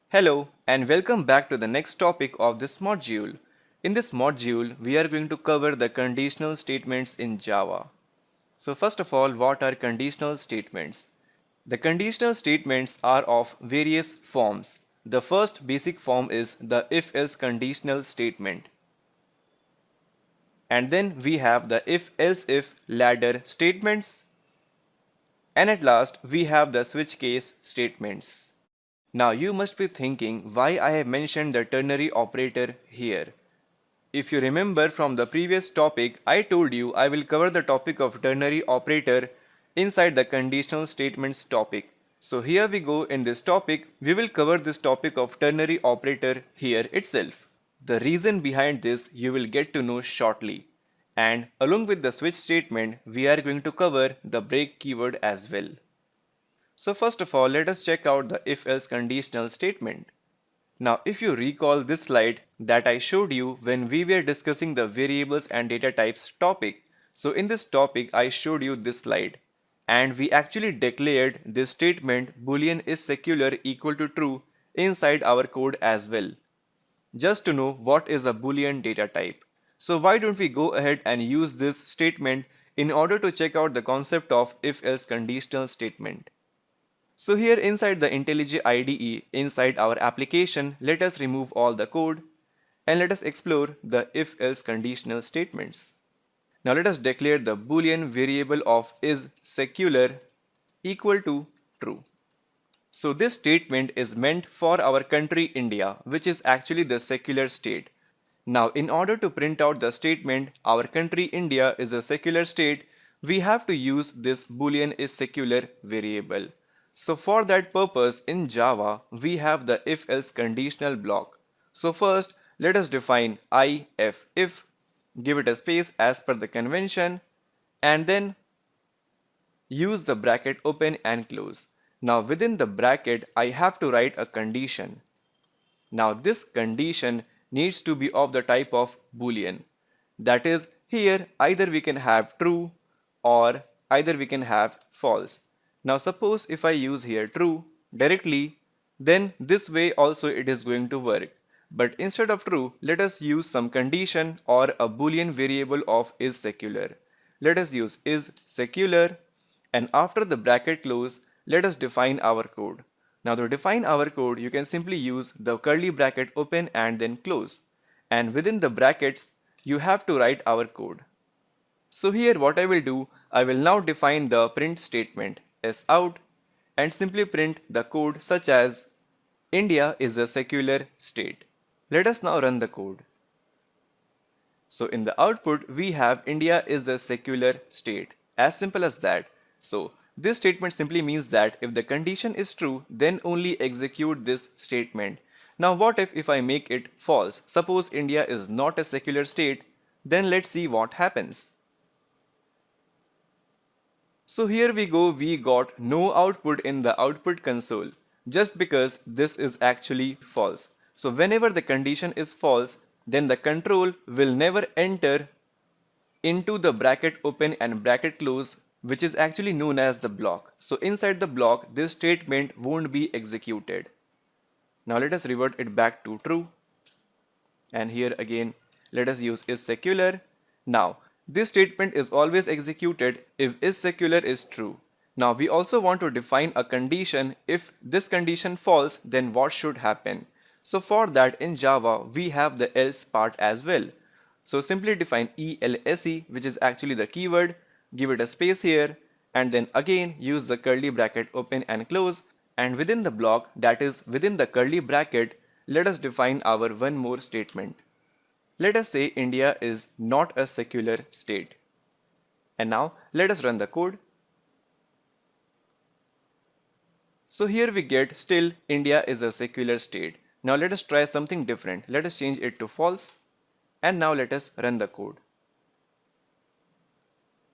Hello and welcome back to the next topic of this module. In this module, we are going to cover the conditional statements in Java. So first of all, what are conditional statements? The conditional statements are of various forms. The first basic form is the if-else conditional statement. And then we have the if-else-if ladder statements. And at last, we have the switch case statements. Now you must be thinking why I have mentioned the ternary operator here. If you remember from the previous topic, I told you I will cover the topic of ternary operator inside the conditional statements topic. So here we go. In this topic, we will cover this topic of ternary operator here itself. The reason behind this you will get to know shortly. And along with the switch statement, we are going to cover the break keyword as well. So first of all, let us check out the if-else conditional statement. Now, if you recall this slide that I showed you when we were discussing the variables and data types topic. So in this topic, I showed you this slide and we actually declared this statement boolean is secular equal to true inside our code as well. Just to know what is a boolean data type. So why don't we go ahead and use this statement in order to check out the concept of if-else conditional statement. So here inside the IntelliJ IDE, inside our application, let us remove all the code and let us explore the if-else conditional statements. Now let us declare the boolean variable of is secular equal to true. So this statement is meant for our country India, which is actually the secular state. Now in order to print out the statement our country India is a secular state, we have to use this boolean is secular variable. So for that purpose in Java, we have the if-else conditional block. So first, let us define if, give it a space as per the convention, and then use the bracket open and close. Now within the bracket, I have to write a condition. Now this condition needs to be of the type of boolean. That is, here either we can have true or either we can have false. Now suppose if I use here true directly, then this way also it is going to work. But instead of true, let us use some condition or a boolean variable of is secular. Let us use is secular, and after the bracket close, let us define our code. Now to define our code, you can simply use the curly bracket open and then close. And within the brackets, you have to write our code. So here what I will do, I will now define the print statement out and simply print the code such as India is a secular state. Let us now run the code. So in the output we have India is a secular state. As simple as that. So this statement simply means that if the condition is true, then only execute this statement. Now what if I make it false? Suppose India is not a secular state, then let's see what happens. So here we go, we got no output in the output console just because this is actually false. So whenever the condition is false, then the control will never enter into the bracket open and bracket close, which is actually known as the block. So inside the block, this statement won't be executed. Now let us revert it back to true. And here again, let us use is secular. Now, this statement is always executed if is secular is true. Now we also want to define a condition. If this condition false, then what should happen? So for that in Java, we have the else part as well. So simply define else, which is actually the keyword, give it a space here, and then again use the curly bracket open and close, and within the block, that is within the curly bracket, let us define our one more statement. Let us say India is not a secular state. And now let us run the code. So here we get still India is a secular state. Now let us try something different. Let us change it to false. And now let us run the code.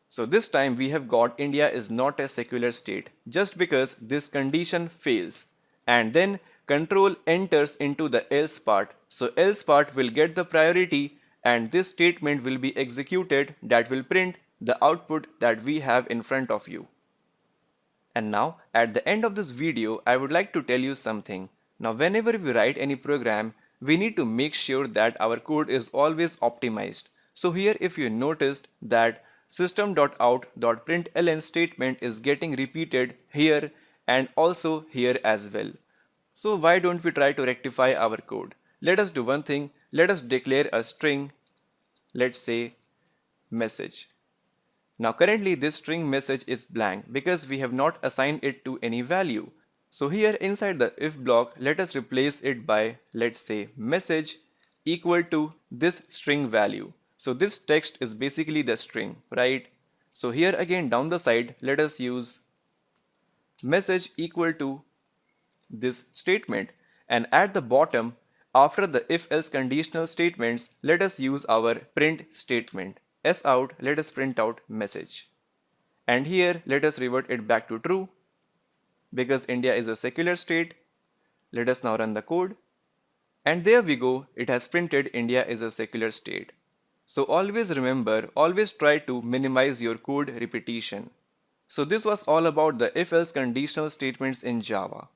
So this time we have got India is not a secular state just because this condition fails. And then control enters into the else part. So else part will get the priority and this statement will be executed that will print the output that we have in front of you. And now at the end of this video, I would like to tell you something. Now whenever we write any program, we need to make sure that our code is always optimized. So here if you noticed that system.out.println statement is getting repeated here and also here as well. So why don't we try to rectify our code? Let us do one thing. Let us declare a string, let's say message. Now currently this string message is blank because we have not assigned it to any value. So here inside the if block, let us replace it by, let's say, message equal to this string value. So this text is basically the string, right? So here again down the side, let us use message equal to this statement, and at the bottom after the if else conditional statements, let us use our print statement. S out, let us print out message, and here let us revert it back to true because India is a secular state. Let us now run the code, and there we go, it has printed India is a secular state. So always remember, always try to minimize your code repetition. So this was all about the if else conditional statements in Java.